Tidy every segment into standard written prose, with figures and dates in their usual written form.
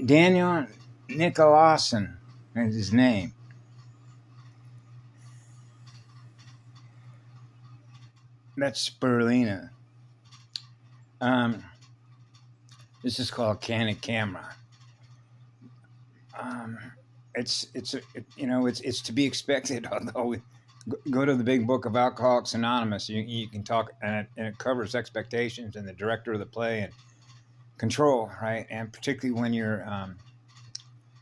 Daniel Nicolason is his name. That's spirulina. This is called candid camera. It's to be expected. Although go to the big book of Alcoholics Anonymous, you can talk, and it covers expectations and the director of the play and control, right? And particularly when you're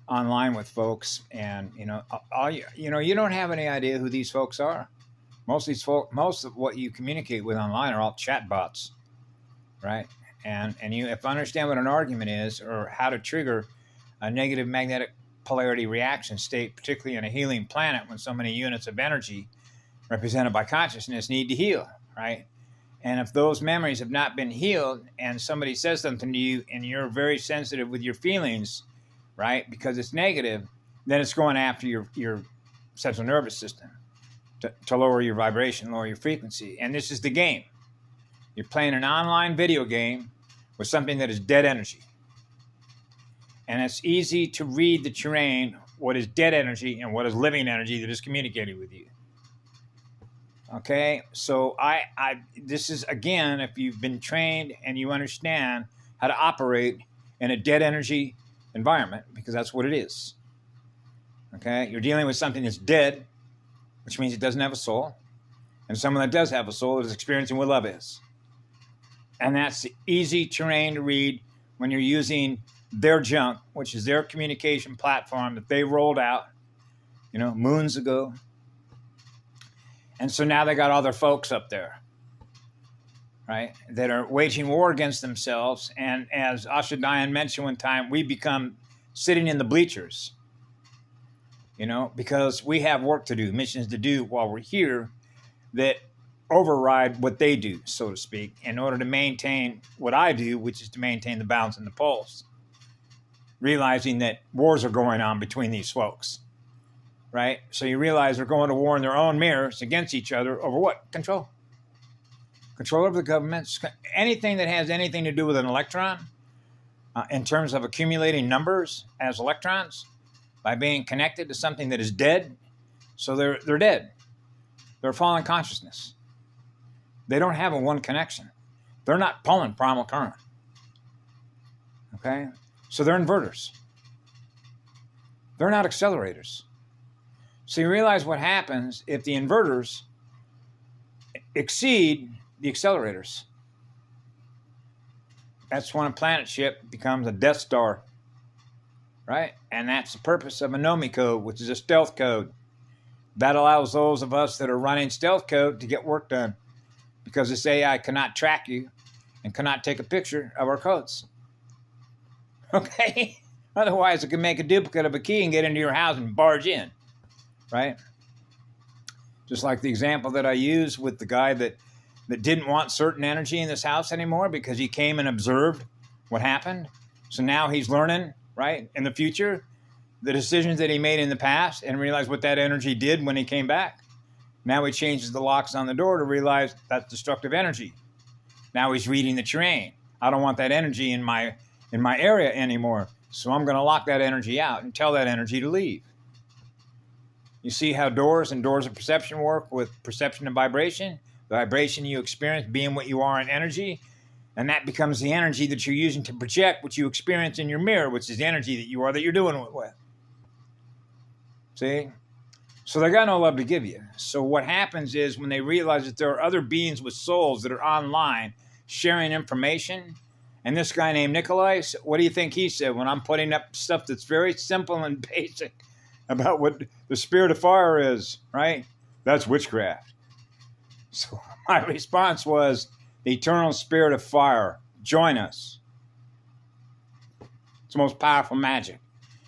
online with folks, and you don't have any idea who these folks are. Most of these folk, most of what you communicate with online are all chat bots, right? And you have to understand what an argument is, or how to trigger a negative magnetic polarity reaction state, particularly in a healing planet when so many units of energy represented by consciousness need to heal, right? And if those memories have not been healed and somebody says something to you and you're very sensitive with your feelings, right, because it's negative, then it's going after your central nervous system to lower your vibration, lower your frequency. And this is the game. You're playing an online video game with something that is dead energy. And it's easy to read the terrain, what is dead energy and what is living energy that is communicating with you. Okay, so this is, again, if you've been trained and you understand how to operate in a dead energy environment, because that's what it is. Okay, you're dealing with something that's dead, which means it doesn't have a soul. And someone that does have a soul is experiencing what love is. And that's the easy terrain to read when you're using their junk, which is their communication platform that they rolled out, moons ago. And so now they got all their folks up there, right, that are waging war against themselves. And as Asha Diane mentioned one time, we become sitting in the bleachers, because we have work to do, missions to do while we're here that override what they do, so to speak, in order to maintain what I do, which is to maintain the balance and the pulse. Realizing that wars are going on between these folks, right? So you realize they're going to war in their own mirrors against each other over what? Control. Control over the government. Anything that has anything to do with an electron, in terms of accumulating numbers as electrons, by being connected to something that is dead. So they're dead. They're fallen consciousness. They don't have a one connection. They're not pulling primal current. Okay? So they're inverters. They're not accelerators. So you realize what happens if the inverters exceed the accelerators. That's when a planet ship becomes a Death Star, right? And that's the purpose of a NOMI code, which is a stealth code. That allows those of us that are running stealth code to get work done, because this AI cannot track you and cannot take a picture of our codes. Okay? Otherwise, it can make a duplicate of a key and get into your house and barge in, right? Just like the example that I used with the guy that didn't want certain energy in this house anymore because he came and observed what happened. So now he's learning, right, in the future, the decisions that he made in the past, and realized what that energy did when he came back. Now he changes the locks on the door to realize that's destructive energy. Now he's reading the terrain. I don't want that energy in my area anymore, so I'm going to lock that energy out and tell that energy to leave. You see how doors of perception work with perception and vibration? The vibration you experience being what you are in energy, and that becomes the energy that you're using to project what you experience in your mirror, which is the energy that you are that you're doing it with. See? So they got no love to give you. So what happens is when they realize that there are other beings with souls that are online sharing information, and this guy named Nikolai, what do you think he said when I'm putting up stuff that's very simple and basic about what the spirit of fire is, right? That's witchcraft. So my response was, the eternal spirit of fire, join us. It's the most powerful magic.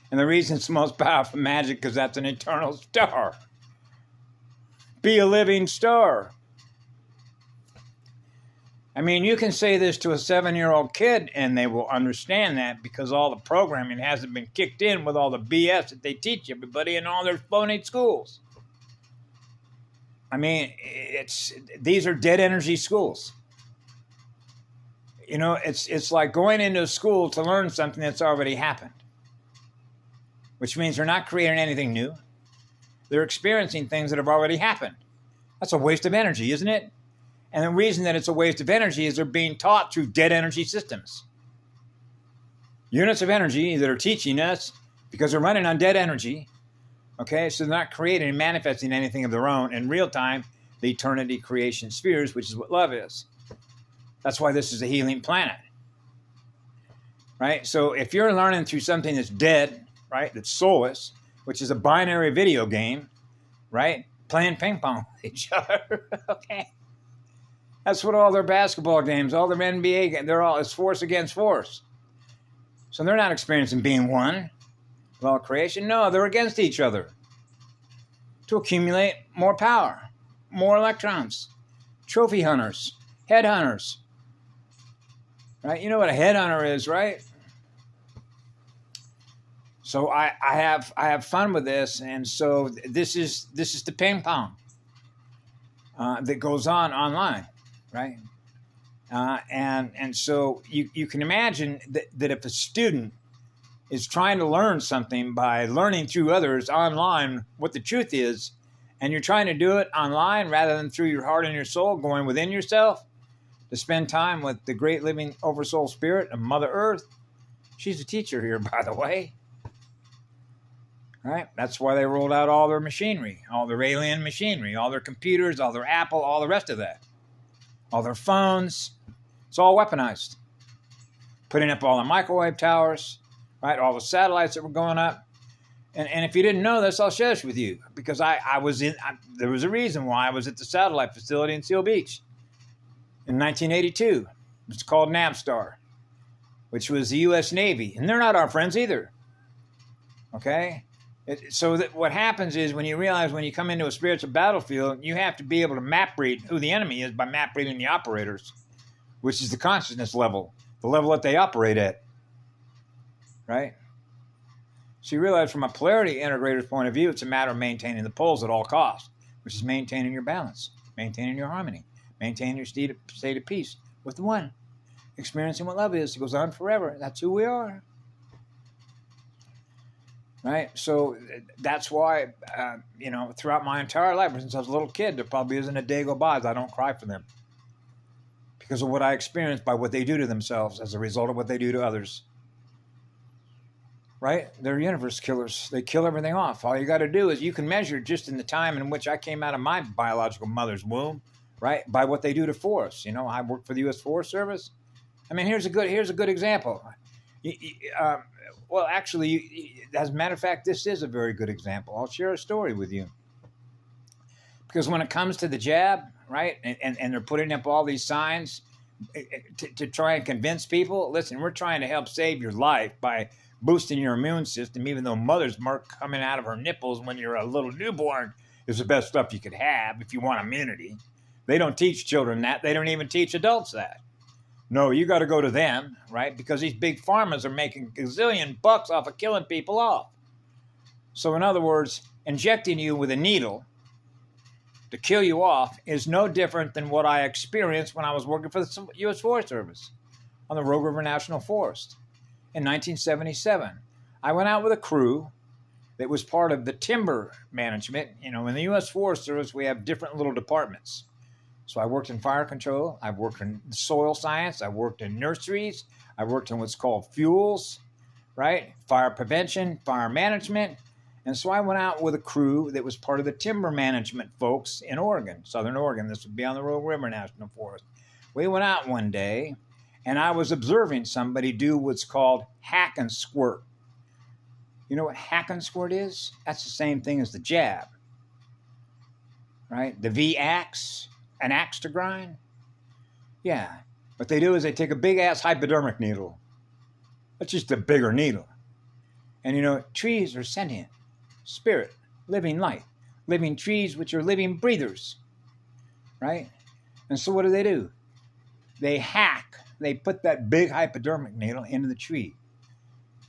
And the reason it's the most powerful magic because that's an eternal star. Be a living star. I mean, you can say this to a 7-year-old kid and they will understand that because all the programming hasn't been kicked in with all the BS that they teach everybody in all their phony schools. I mean, these are dead energy schools. You know, it's like going into a school to learn something that's already happened. which means they're not creating anything new. They're experiencing things that have already happened. That's a waste of energy, isn't it? And the reason that it's a waste of energy is they're being taught through dead energy systems. Units of energy that are teaching us because they're running on dead energy. Okay, so they're not creating and manifesting anything of their own in real time, the eternity creation spheres, which is what love is. That's why this is a healing planet. Right? So if you're learning through something that's dead, right, that's soulless, which is a binary video game, right, playing ping pong with each other, okay? That's what all their basketball games, all their NBA games, they're all, it's force against force. So they're not experiencing being one with all creation. No, they're against each other to accumulate more power, more electrons, trophy hunters, headhunters. Right? You know what a headhunter is, right? So I have fun with this, and so this is the ping pong that goes on online, right? And so you can imagine that if a student is trying to learn something by learning through others online what the truth is, and you're trying to do it online rather than through your heart and your soul, going within yourself to spend time with the great living oversoul spirit of Mother Earth. She's a teacher here, by the way. Right? That's why they rolled out all their machinery, all their alien machinery, all their computers, all their Apple, all the rest of that. All their phones. It's all weaponized. Putting up all the microwave towers, right? All the satellites that were going up. And if you didn't know this, I'll share this with you. Because there was a reason why I was at the satellite facility in Seal Beach in 1982. It's called Navstar, which was the U.S. Navy. And they're not our friends either. Okay? So that what happens is when you realize when you come into a spiritual battlefield, you have to be able to map read who the enemy is by map reading the operators, which is the consciousness level, the level that they operate at. Right? So you realize from a polarity integrator's point of view, it's a matter of maintaining the poles at all costs, which is maintaining your balance, maintaining your harmony, maintaining your state of peace with the one, experiencing what love is. It goes on forever. That's who we are. Right? So that's why, throughout my entire life, since I was a little kid, there probably isn't a day go by I don't cry for them. Because of what I experienced by what they do to themselves as a result of what they do to others. Right? They're universe killers. They kill everything off. All you got to do is you can measure just in the time in which I came out of my biological mother's womb, right? By what they do to force. You know, I worked for the U.S. Forest Service. I mean, here's a good example. Well, actually, as a matter of fact, this is a very good example. I'll share a story with you. Because when it comes to the jab, right, and they're putting up all these signs to try and convince people, listen, we're trying to help save your life by boosting your immune system, even though mother's milk coming out of her nipples when you're a little newborn is the best stuff you could have if you want immunity. They don't teach children that. They don't even teach adults that. No, you got to go to them, right? Because these big pharmas are making gazillion bucks off of killing people off. So in other words, injecting you with a needle to kill you off is no different than what I experienced when I was working for the U.S. Forest Service on the Rogue River National Forest in 1977. I went out with a crew that was part of the timber management. You know, in the U.S. Forest Service, we have different little departments. So I worked in fire control, I've worked in soil science, I worked in nurseries, I worked in what's called fuels, right? Fire prevention, fire management. And so I went out with a crew that was part of the timber management folks in Oregon, Southern Oregon. This would be on the Rogue River National Forest. We went out one day, and I was observing somebody do what's called hack and squirt. You know what hack and squirt is? That's the same thing as the jab, right? The V-axe. An axe to grind? Yeah. What they do is they take a big-ass hypodermic needle. That's just a bigger needle. And, you know, trees are sentient, spirit, living light, living trees which are living breathers, right? And so what do? They hack. They put that big hypodermic needle into the tree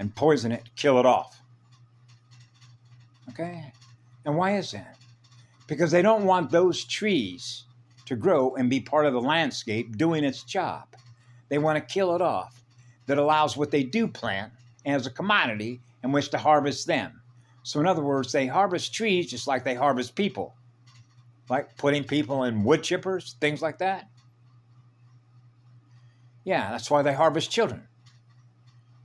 and poison it, kill it off. Okay? And why is that? Because they don't want those trees to grow and be part of the landscape doing its job. They want to kill it off. That allows what they do plant as a commodity in which to harvest them. So in other words, they harvest trees just like they harvest people, like putting people in wood chippers, things like that. Yeah, that's why they harvest children,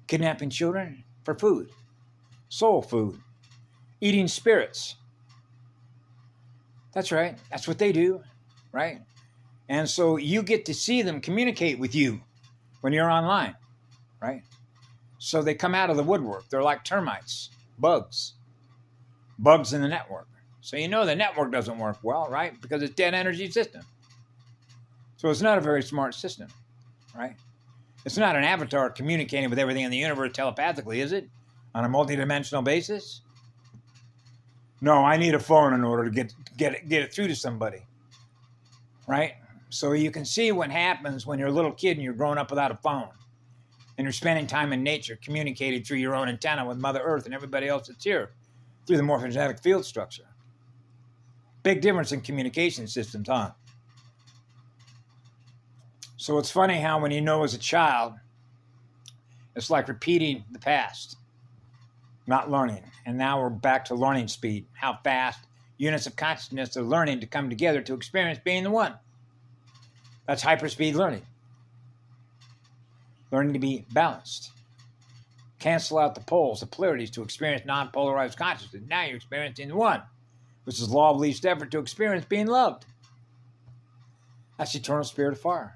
kidnapping children for food, soul food, eating spirits. That's right. That's what they do, right? And so you get to see them communicate with you when you're online, right? So they come out of the woodwork. They're like termites, bugs in the network. So you know the network doesn't work well, right? Because it's dead energy system. So it's not a very smart system, right? It's not an avatar communicating with everything in the universe telepathically, is it? On a multidimensional basis? No, I need a phone in order to get it through to somebody, right? So you can see what happens when you're a little kid and you're growing up without a phone and you're spending time in nature communicating through your own antenna with Mother Earth and everybody else that's here through the morphogenetic field structure. Big difference in communication systems, huh? So it's funny how when you know as a child, it's like repeating the past, not learning. And now we're back to learning speed, how fast units of consciousness are learning to come together to experience being the one. That's hyperspeed learning. Learning to be balanced. Cancel out the poles, the polarities to experience non-polarized consciousness. Now you're experiencing the one, which is the law of least effort to experience being loved. That's the eternal spirit of fire.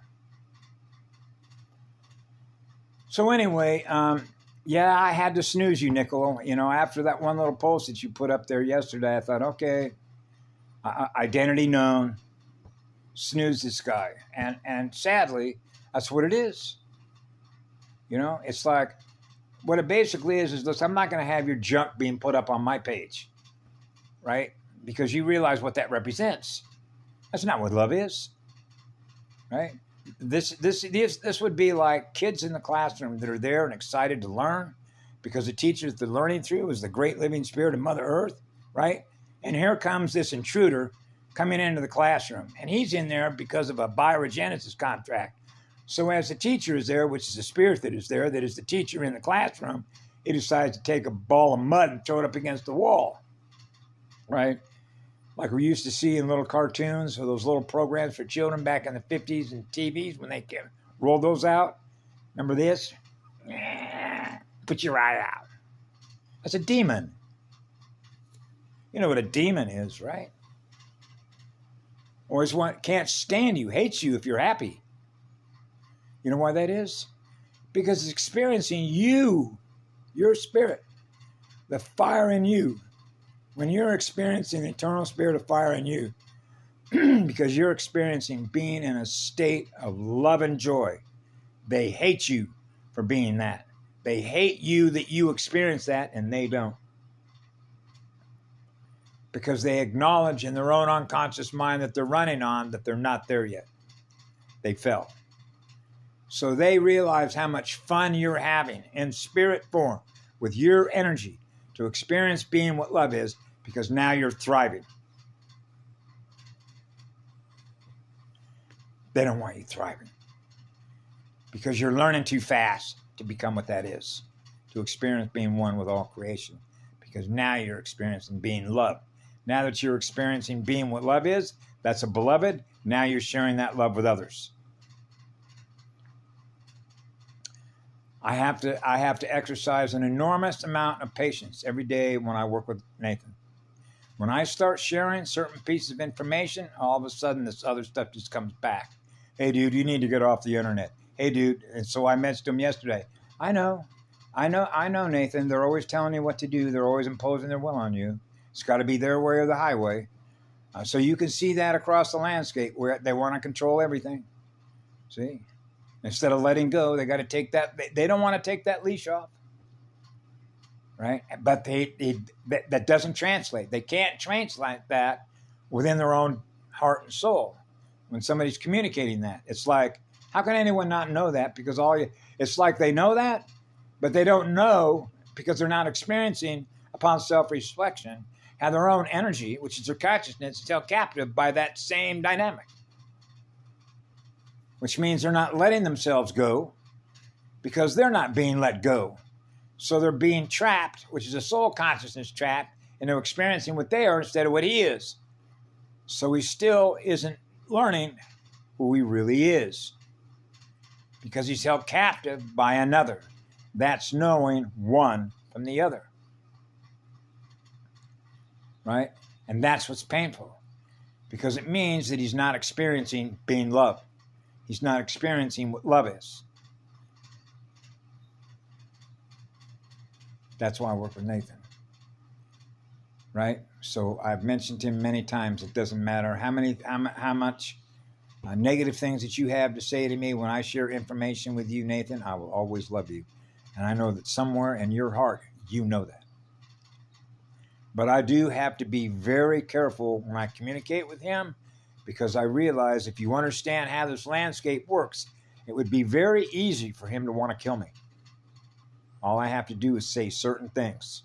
So anyway, yeah, I had to snooze you, Nickel. You know, after that one little post that you put up there yesterday, I thought, okay, identity known, snooze this guy. And sadly, that's what it is. You know, it's like, what it basically is this, I'm not going to have your junk being put up on my page, right? Because you realize what that represents. That's not what love is, right? This would be like kids in the classroom that are there and excited to learn because the teacher that they're learning through is the great living spirit of Mother Earth, right? And here comes this intruder coming into the classroom, and he's in there because of a bioregenesis contract. So as the teacher is there, which is the spirit that is there, that is the teacher in the classroom, he decides to take a ball of mud and throw it up against the wall, right? Like we used to see in little cartoons or those little programs for children back in the 50s and TVs when they rolled those out. Remember this? Put your eye out. That's a demon. You know what a demon is, right? Or is one can't stand you, hates you if you're happy. You know why that is? Because it's experiencing you, your spirit, the fire in you. When you're experiencing the eternal spirit of fire in you, because you're experiencing being in a state of love and joy, they hate you for being that. They hate you that you experience that, and they don't. Because they acknowledge in their own unconscious mind that they're running on that they're not there yet. They fell. So they realize how much fun you're having in spirit form with your energy to experience being what love is, because now you're thriving. They don't want you thriving because you're learning too fast to become what that is, to experience being one with all creation, because now you're experiencing being love. Now that you're experiencing being what love is, that's a beloved, now you're sharing that love with others. I have to exercise an enormous amount of patience every day when I work with Nathan. When I start sharing certain pieces of information, all of a sudden this other stuff just comes back. Hey, dude, you need to get off the internet. Hey, dude. And so I messaged him yesterday. I know, Nathan. They're always telling you what to do. They're always imposing their will on you. It's got to be their way or the highway. So you can see that across the landscape where they want to control everything. See? Instead of letting go, they got to take that. They don't want to take that leash off. Right? But that doesn't translate. They can't translate that within their own heart and soul when somebody's communicating that. It's like, how can anyone not know that? Because it's like they know that, but they don't know because they're not experiencing upon self-reflection how their own energy, which is their consciousness, is held captive by that same dynamic. Which means they're not letting themselves go because they're not being let go. So they're being trapped, which is a soul consciousness trap, and they're experiencing what they are instead of what he is. So he still isn't learning who he really is, because he's held captive by another. That's knowing one from the other. Right? And that's what's painful, because it means that he's not experiencing being loved. He's not experiencing what love is. That's why I work with Nathan. Right? So I've mentioned him many times. It doesn't matter how much negative things that you have to say to me. When I share information with you, Nathan, I will always love you. And I know that somewhere in your heart, you know that. But I do have to be very careful when I communicate with him, because I realize if you understand how this landscape works, it would be very easy for him to want to kill me. All I have to do is say certain things.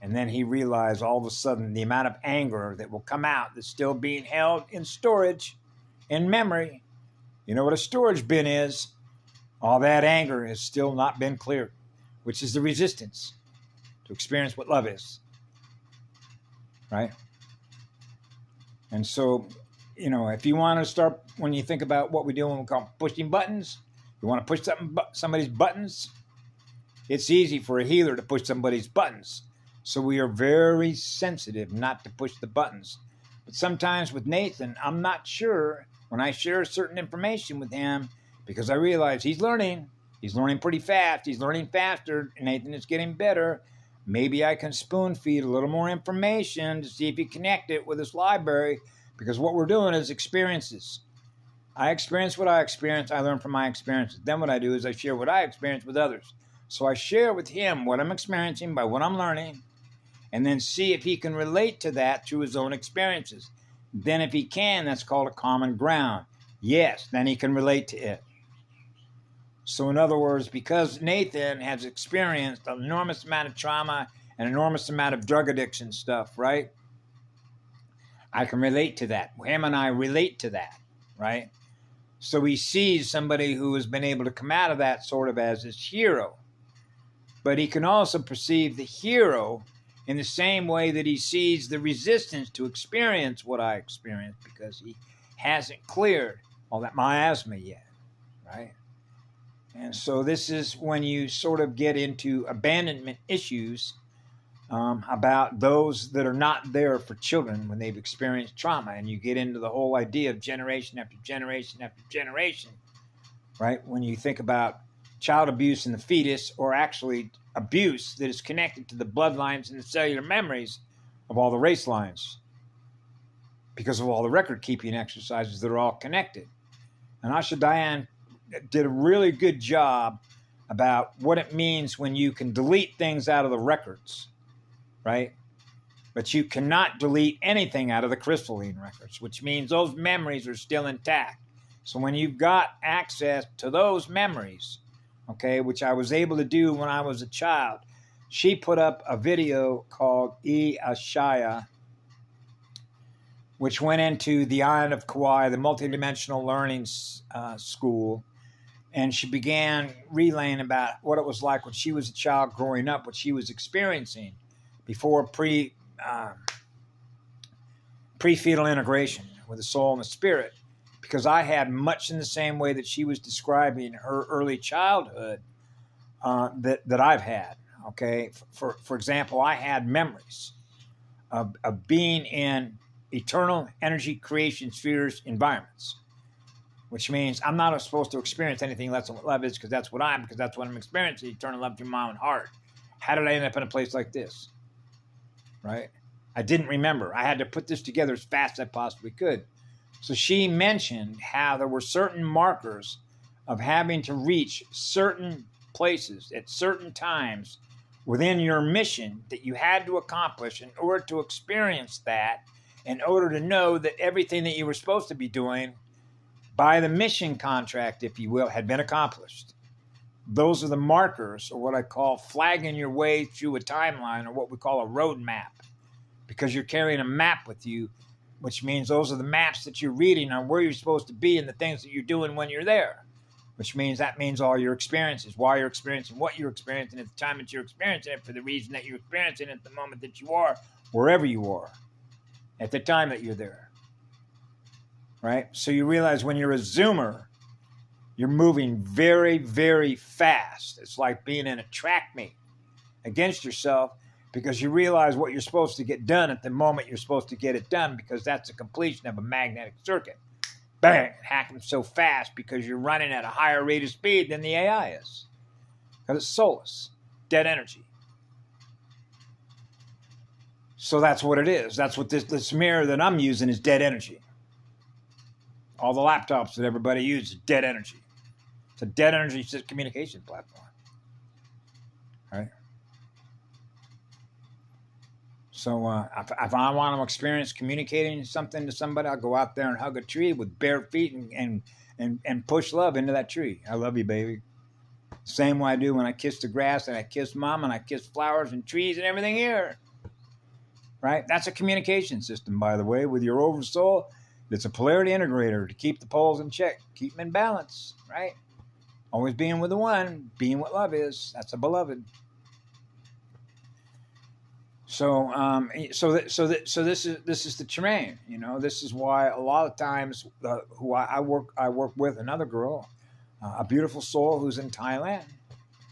And then he realized all of a sudden the amount of anger that will come out that's still being held in storage, in memory. You know what a storage bin is? All that anger has still not been cleared, which is the resistance to experience what love is. Right? And so, if you want to start, when you think about what we do when we call pushing buttons, you want to push somebody's buttons, it's easy for a healer to push somebody's buttons. So we are very sensitive not to push the buttons. But sometimes with Nathan, I'm not sure when I share certain information with him, because I realize he's learning. He's learning pretty fast. He's learning faster. Nathan is getting better. Maybe I can spoon feed a little more information to see if he connect it with his library, because what we're doing is experiences. I experience what I experience. I learn from my experiences. Then what I do is I share what I experience with others. So I share with him what I'm experiencing by what I'm learning, and then see if he can relate to that through his own experiences. Then if he can, that's called a common ground. Yes, then he can relate to it. So in other words, because Nathan has experienced an enormous amount of trauma, an enormous amount of drug addiction stuff, right? I can relate to that. Him and I relate to that, right? So he sees somebody who has been able to come out of that sort of as his hero. But he can also perceive the hero in the same way that he sees the resistance to experience what I experience, because he hasn't cleared all that miasma yet, right? And so this is when you sort of get into abandonment issues about those that are not there for children when they've experienced trauma. And you get into the whole idea of generation after generation after generation, right? When you think about child abuse in the fetus, or actually abuse that is connected to the bloodlines and the cellular memories of all the race lines, because of all the record-keeping exercises that are all connected. And Asha Diane did a really good job about what it means when you can delete things out of the records, right? But you cannot delete anything out of the crystalline records, which means those memories are still intact. So when you've got access to those memories, okay, which I was able to do when I was a child, she put up a video called Ashaya, which went into the Island of Kauai, the multidimensional learning school. And she began relaying about what it was like when she was a child growing up, what she was experiencing before pre-fetal integration with the soul and the spirit. Because I had much in the same way that she was describing her early childhood that I've had. Okay, for example, I had memories of being in eternal energy creation spheres environments, which means I'm not supposed to experience anything less than what love is, because that's what I'm experiencing, eternal love through my own heart. How did I end up in a place like this? Right? I didn't remember. I had to put this together as fast as I possibly could. So she mentioned how there were certain markers of having to reach certain places at certain times within your mission that you had to accomplish in order to experience that, in order to know that everything that you were supposed to be doing by the mission contract, if you will, had been accomplished. Those are the markers, or what I call flagging your way through a timeline, or what we call a road map, because you're carrying a map with you, which means those are the maps that you're reading on where you're supposed to be and the things that you're doing when you're there, which means that means all your experiences, why you're experiencing what you're experiencing at the time that you're experiencing it, for the reason that you're experiencing it at the moment that you are, wherever you are, at the time that you're there. Right? So you realize when you're a zoomer, you're moving very, very fast. It's like being in a track meet against yourself, because you realize what you're supposed to get done at the moment you're supposed to get it done, because that's the completion of a magnetic circuit. Bang! It happens so fast because you're running at a higher rate of speed than the AI is. Because it's soulless, dead energy. So that's what it is. That's what this mirror that I'm using is, dead energy. All the laptops that everybody uses, dead energy. It's a dead energy communication platform. Right? So if I want to experience communicating something to somebody, I'll go out there and hug a tree with bare feet and push love into that tree. I love you, baby. Same way I do when I kiss the grass and I kiss mom and I kiss flowers and trees and everything here. Right? That's a communication system, by the way, with your oversoul. It's a polarity integrator to keep the poles in check, keep them in balance. Right? Always being with the one, being what love is. That's a beloved. So this is the terrain. You know, this is why a lot of times who I work with another girl, a beautiful soul who's in Thailand,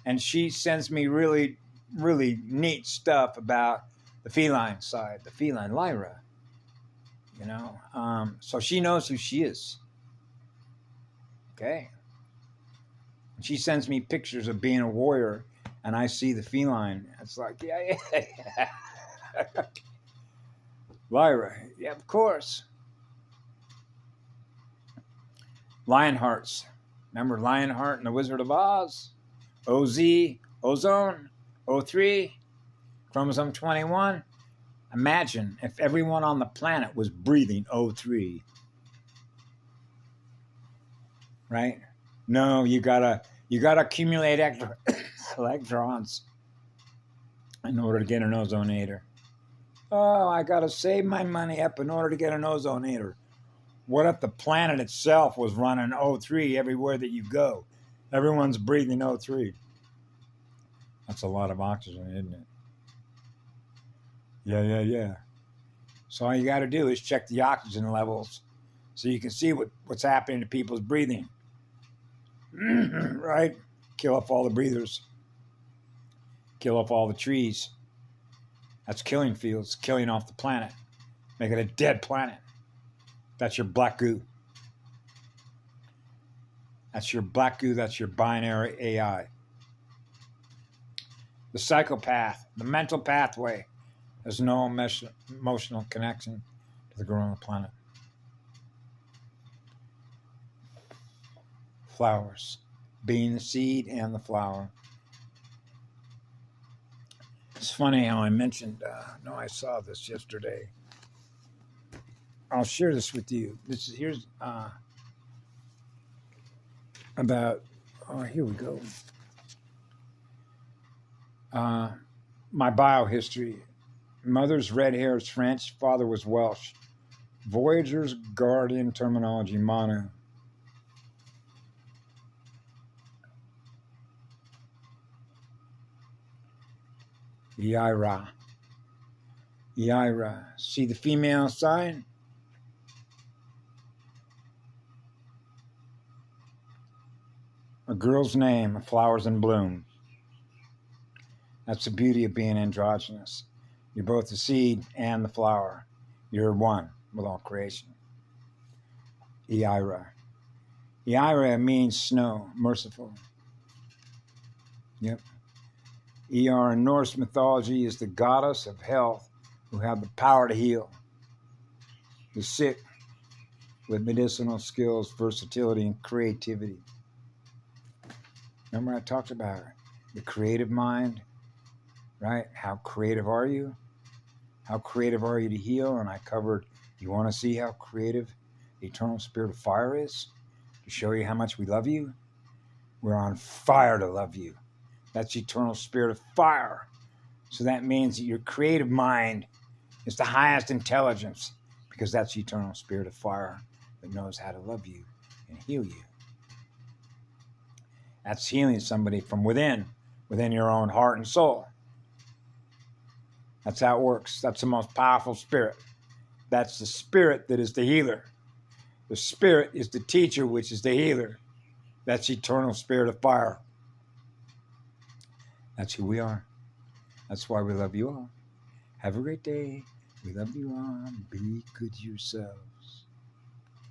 and she sends me really, really neat stuff about the feline side, the feline Lyra. You know, so she knows who she is. Okay. And she sends me pictures of being a warrior, and I see the feline. It's like, yeah. Lyra, yeah, of course. Lionhearts. Remember Lionheart and the Wizard of Oz? OZ, ozone, O3, chromosome 21. Imagine if everyone on the planet was breathing O3. Right? No, you gotta accumulate electrons in order to get an ozonator. Oh, I gotta save my money up in order to get an ozonator. What if the planet itself was running O3 everywhere that you go? Everyone's breathing O3. That's a lot of oxygen, isn't it? Yeah. So all you got to do is check the oxygen levels so you can see what's happening to people's breathing. Right? Kill off all the breathers. Kill off all the trees. That's killing fields, killing off the planet. Make it a dead planet. That's your black goo. That's your black goo. That's your binary AI. The psychopath, the mental pathway, there's no emotional connection to the girl on the planet. Flowers, being the seed and the flower. It's funny how I mentioned, I saw this yesterday. I'll share this with you. Here's about, here we go. My biohistory. Mother's red hair is French, father was Welsh. Voyager's guardian terminology, Manu. Eira. See the female side? A girl's name, a flowers in bloom. That's the beauty of being androgynous. You're both the seed and the flower. You're one with all creation. Eira. Eira means snow, merciful. Yep. Eira in Norse mythology is the goddess of health who had the power to heal the sick with medicinal skills, versatility, and creativity. Remember I talked about it. The creative mind, right? How creative are you? How creative are you to heal? And I covered, you want to see how creative the eternal spirit of fire is? To show you how much we love you? We're on fire to love you. That's the eternal spirit of fire. So that means that your creative mind is the highest intelligence, because that's the eternal spirit of fire that knows how to love you and heal you. That's healing somebody from within your own heart and soul. That's how it works. That's the most powerful spirit. That's the spirit that is the healer. The spirit is the teacher, which is the healer. That's eternal spirit of fire. That's who we are. That's why we love you all. Have a great day. We love you all. Be good yourself.